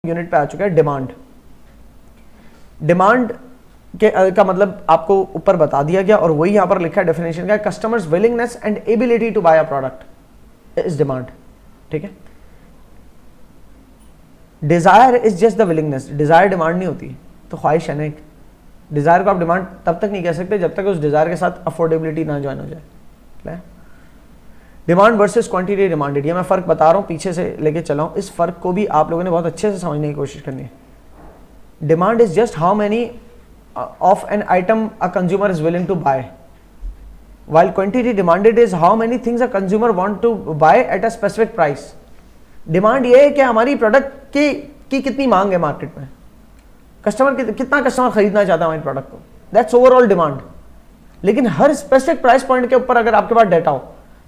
Unit पे आ चुका है डिमांड। डिमांड का मतलब आपको ऊपर बता दिया गया और वही यहां पर लिखा है डेफिनेशन का, customers willingness and ability to buy a product is demand. ठीक है, desire is just the willingness, desire demand नहीं होती, तो ख्वाहिश है ना एक। डिजायर को आप डिमांड तब तक नहीं कह सकते जब तक उस डिजायर के साथ अफोर्डेबिलिटी ना ज्वाइन हो जाए। डिमांड वर्सेस क्वांटिटी डिमांडेड, ये मैं फर्क बता रहा हूँ, पीछे से लेके चला हूँ, इस फर्क को भी आप लोगों ने बहुत अच्छे से समझने की कोशिश करनी है। Demand is just how many of an item a consumer is willing to buy, while quantity demanded is how many things a consumer want to buy at a specific price। Demand ये है कि हमारी product की कितनी मांग है market में, customer कितना कस्टमर खरीदना चाहता है हमारी प्रोडक्ट को, दैट्स ओवरऑल डिमांड। लेकिन हर स्पेसिफिक प्राइस पॉइंट के ऊपर अगर आपके पास डाटा हो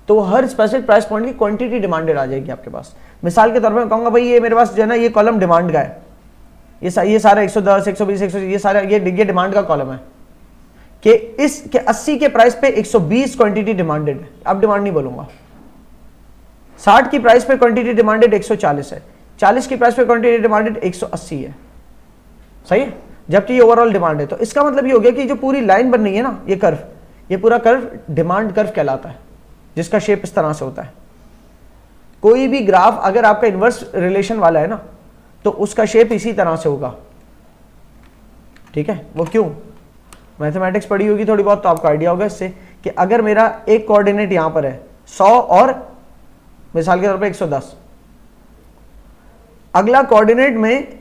तो हर स्पेसिफिक प्राइस पॉइंट की क्वांटिटी डिमांडेड आ जाएगी आपके पास। मिसाल के तौर पर कहूंगा भाई ये मेरे पास जो है ना ये कॉलम डिमांड का है, ये सारा 110 120 100 ये सारा ये डिमांड का कॉलम है कि इस के 80 के प्राइस पे 120 क्वांटिटी डिमांडेड है, अब डिमांड नहीं बोलूंगा। 60 की प्राइस पे क्वांटिटी डिमांडेड 140 है, 40 की प्राइस पे क्वांटिटी डिमांडेड 180 है, सही है, जबकि ये ओवरऑल डिमांड है। तो इसका मतलब ये हो गया कि जो पूरी लाइन बन रही है ना, ये कर्व, ये पूरा कर्व डिमांड कर्व कहलाता है, जिसका शेप इस तरह से होता है। कोई भी ग्राफ अगर आपका इनवर्स रिलेशन वाला है ना तो उसका शेप इसी तरह से होगा। ठीक है, वो क्यों, मैथमेटिक्स पढ़ी होगी थोड़ी बहुत तो आपको आइडिया होगा इससे कि अगर मेरा एक कोऑर्डिनेट यहां पर है 100 और मिसाल के तौर पे 110, अगला कोऑर्डिनेट में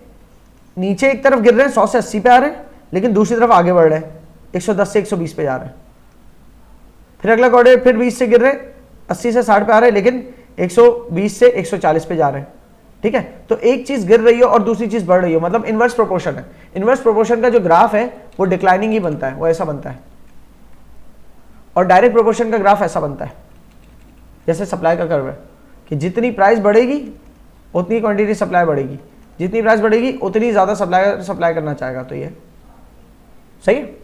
नीचे एक तरफ गिर रहे हैं 100 से 80 पे आ रहे हैं, लेकिन दूसरी तरफ आगे बढ़ रहे हैं 110 से 120 पे जा रहे हैं। फिर अगला कोऑर्डिनेट फिर 20 से गिर रहे हैं 80 से 60 पे आ रहे हैं, लेकिन 120 से 140 पे जा रहे हैं। ठीक है, तो एक चीज गिर रही हो और दूसरी चीज बढ़ रही हो, मतलब इनवर्स प्रोपोर्शन है। इनवर्स प्रोपोर्शन का जो ग्राफ है वो डिक्लाइनिंग ही बनता है, वो ऐसा बनता है, और डायरेक्ट प्रोपोर्शन का ग्राफ ऐसा बनता है जैसे सप्लाई का कर्व है कि जितनी प्राइस बढ़ेगी उतनी क्वांटिटी सप्लाई बढ़ेगी, जितनी प्राइस बढ़ेगी उतनी ज्यादा सप्लाई करना चाहेगा। तो ये सही है।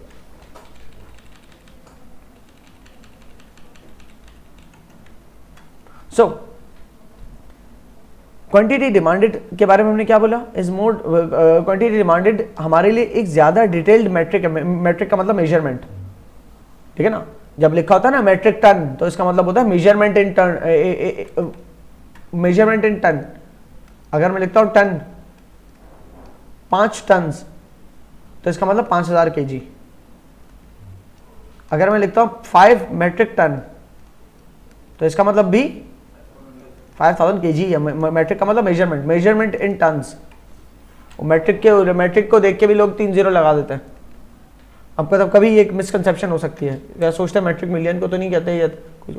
सो क्वांटिटी डिमांडेड के बारे में हमने क्या बोला, इज मोर क्वांटिटी डिमांडेड हमारे लिए एक ज्यादा डिटेल्ड मैट्रिक है। मैट्रिक का मतलब मेजरमेंट, ठीक है ना। जब लिखा होता है ना मैट्रिक टन तो इसका मतलब होता है measurement in ton, measurement in ton. अगर मैं लिखता हूं टन 5 टन तो इसका मतलब 5000 kg। अगर मैं लिखता हूं 5 मेट्रिक टन तो इसका मतलब भी 5000 kg है। मैट्रिक का मतलब measurement, measurement in tons. Metric को देख के भी लोग 3 0 लगा देते हैं। अब तब कभी एक मिसकंसेप्शन हो सकती है, या सोचते हैं मैट्रिक मिलियन को तो नहीं कहते, या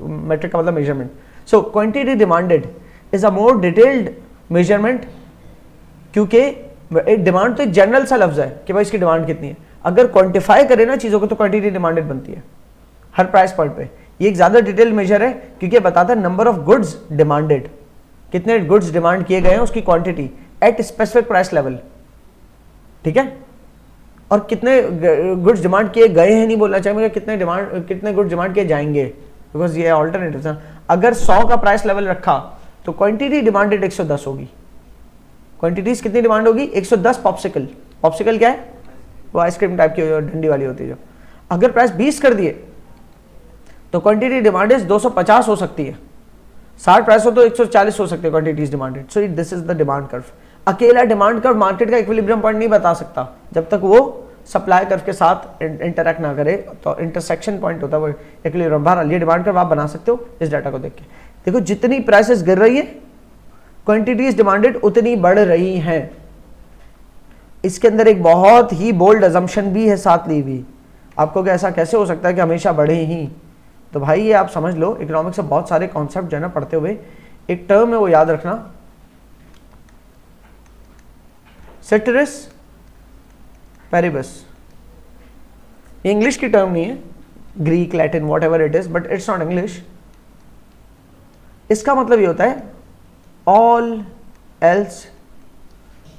मैट्रिक का मतलब measurement. So quantity demanded is a more detailed measurement, क्योंकि डिमांड तो एक जनरल सा लफ्ज है कि भाई इसकी डिमांड कितनी है। अगर क्वांटिफाई करें ना चीजों को तो क्वांटिटी डिमांडेड बनती है हर प्राइस पॉइंट पे। ये एक ज्यादा डिटेल मेजर है क्योंकि बताता है नंबर ऑफ गुड्स डिमांडेड, कितने गुड्स डिमांड किए गए हैं उसकी quantity at specific price level. ठीक है, और कितने गुड्स डिमांड किए गए हैं नहीं बोलना चाहिए, कितने गुड्स डिमांड किए जाएंगे, बिकॉज ये ऑल्टरनेटिव। अगर 100 का प्राइस लेवल रखा तो क्वांटिटी डिमांडेड 110 होगी। क्वांटिटीज कितनी डिमांड होगी, 110 पॉप्सिकल। पॉप्सिकल क्या है, वो आइसक्रीम टाइप की डंडी वाली होती है जो। अगर प्राइस 20 कर दिए तो क्वांटिटी डिमांडेड 250 हो सकती है, 60 प्राइस हो तो 140 हो सकती है quantities demanded. So this is the demand curve. अकेला डिमांड कर्व मार्केट का इक्विलिब्रियम पॉइंट नहीं बता सकता जब तक वो सप्लाई कर्व के साथ इंटरैक्ट ना करे, तो इंटरसेक्शन पॉइंट होता है वो इक्विलिब्रियम। बहरहाल ये डिमांड कर्व आप बना सकते हो इस डाटा को देख के। देखो जितनी प्राइसेस गिर रही है क्वांटिटीज डिमांडेड उतनी बढ़ रही हैं। इसके अंदर एक बहुत ही बोल्ड अजम्पशन भी है साथ ली हुई। आपको क्या ऐसा कैसे हो सकता है कि हमेशा बढ़े ही, तो भाई ये आप समझ लो, इकोनॉमिक्स से बहुत सारे कॉन्सेप्ट जो है ना पढ़ते हुए एक टर्म है वो याद रखना, सेटेरिस पेरिबस। ये इंग्लिश की टर्म नहीं है, Greek Latin what ever it is, but it's not English. इसका मतलब ये होता है all else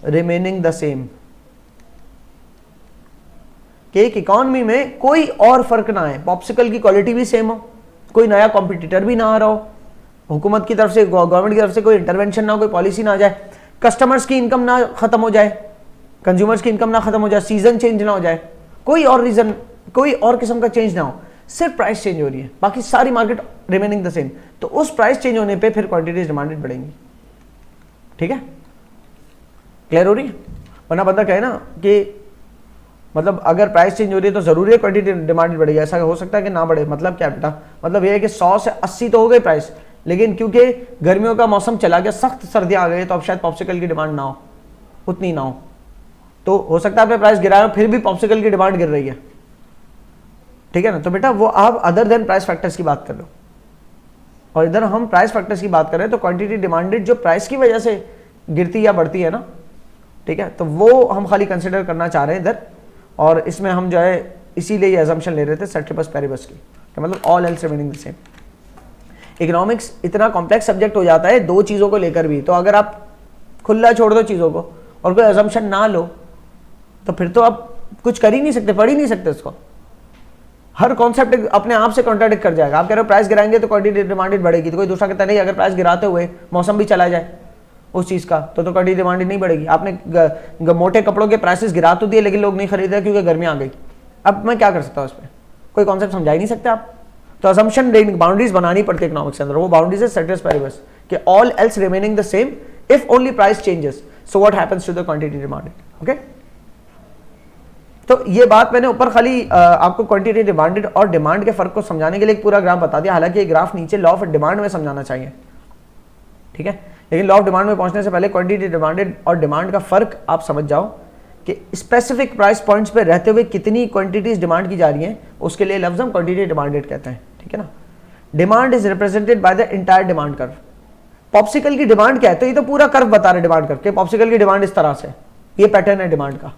remaining the same, कि एक इकॉनमी में कोई और फर्क ना है, पॉप्सिकल की क्वालिटी भी सेम हो, कोई नया कॉम्पिटिटर भी ना आ रहा हो, हुकूमत की तरफ से, गवर्नमेंट की तरफ से कोई इंटरवेंशन ना हो, कोई पॉलिसी ना आ जाए, कस्टमर्स की इनकम ना खत्म हो जाए, कंज्यूमर्स की इनकम ना खत्म हो जाए, सीजन चेंज ना हो जाए, कोई और रीजन, कोई और किस्म का चेंज ना हो, सिर्फ प्राइस चेंज हो रही है, बाकी सारी मार्केट रिमेनिंग द सेम, तो उस प्राइस चेंज होने पे फिर क्वांटिटीज डिमांडेड बढ़ेंगी। ठीक है, क्लियर हो रही है? वरना बंदा कहे ना कि मतलब अगर प्राइस चेंज हो रही है तो जरूरी है क्वांटिटी डिमांडेड बढ़ेगी, ऐसा हो सकता है कि ना बढ़े। मतलब क्या बेटा, मतलब ये है कि 100 से 80 तो हो गई प्राइस, लेकिन क्योंकि गर्मियों का मौसम चला गया, सख्त सर्दियां आ गई, तो अब शायद पॉप्सिकल की डिमांड ना हो, उतनी ना हो, तो हो सकता है आपने प्राइस गिराया फिर भी पॉप्सिकल की डिमांड गिर रही है। ठीक है ना, तो बेटा वो आप अदर देन प्राइस फैक्टर्स की बात कर लो, और इधर हम प्राइस फैक्टर्स की बात कर रहे हैं, तो क्वांटिटी डिमांडेड जो प्राइस की वजह से गिरती या बढ़ती है ना, ठीक है, तो वो हम खाली कंसिडर करना चाह रहे हैं इधर, और इसमें हम जो है इसीलिए ये अजम्पशन ले रहे थे सेट्रिपस पेरिबस की, तो मतलब all else remaining the same. Economics इतना कॉम्प्लेक्स सब्जेक्ट हो जाता है दो चीज़ों को लेकर भी, तो अगर आप खुला छोड़ दो चीज़ों को और कोई अजम्पशन ना लो तो फिर तो आप कुछ कर ही नहीं सकते, पढ़ ही नहीं सकते उसको। हर कॉन्सेप्ट अपने आप से कॉन्ट्राडिक्ट कर जाएगा। आप कह रहे हो प्राइस गिराएंगे तो क्वांटिटी डिमांडेड बढ़ेगी, तो कोई दूसरा कहता नहीं, अगर प्राइस गिराते हुए मौसम भी चला जाए उस चीज़ का तो क्वांटिटी डिमांडेड नहीं बढ़ेगी। आपने मोटे कपड़ों के प्राइसेस गिरा तो दिए, लेकिन लोग नहीं खरीद रहे क्योंकि गर्मी आ गई। अब मैं क्या कर सकता हूँ उस पर, कोई कॉन्सेप्ट समझा ही नहीं सकते आप। तो असम्पशन बाउंड्रीज बनानी पड़ती है इकोनॉमिक्स के अंदर, वो बाउंड्रीज है सेट्रिपस पेरिबस कि all else remaining the same if only price changes, so what happens to the quantity demanded. Okay, तो ये बात मैंने ऊपर खाली आपको क्वांटिटी डिमांडेड और डिमांड के फर्क को समझाने के लिए एक पूरा ग्राफ बता दिया, हालांकि ये ग्राफ नीचे लॉ ऑफ डिमांड में समझाना चाहिए। ठीक है, लेकिन लॉ ऑफ डिमांड में पहुंचने से पहले क्वांटिटी डिमांडेड और डिमांड का फर्क आप समझ जाओ कि स्पेसिफिक प्राइस पॉइंट्स पे रहते हुए कितनी क्वांटिटीज डिमांड की जा रही हैं, उसके लिए लफ्ज हम क्वांटिटी डिमांडेड कहते हैं। ठीक है ना, demand is represented by the entire demand curve. Popsicle की डिमांड क्या है, तो ये तो पूरा कर्व बता रहे डिमांड कर्व के, पॉप्सिकल की डिमांड इस तरह से, ये पैटर्न है डिमांड का,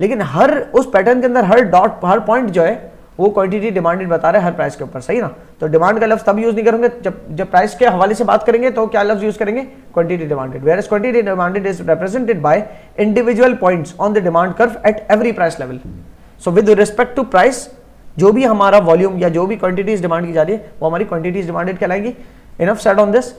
लेकिन हर उस पैटर्न के अंदर हर डॉट, हर पॉइंट जो है वो क्वांटिटी डिमांडेड बता रहे हैं हर प्राइस के ऊपर। सही ना, तो डिमांड का लफ्ज तब यूज नहीं करेंगे जब प्राइस के हवाले से बात करेंगे, तो क्या लफ्ज यूज करेंगे, quantity demanded. Whereas quantity demanded is represented by individual points on the demand curve at every price level. So with respect to price, जो भी हमारा वॉल्यूम या जो भी क्वांटिटीज डिमांड की जा रही है वो हमारी क्वांटिटीज डिमांडेड कहलाएंगी। Enough said on this.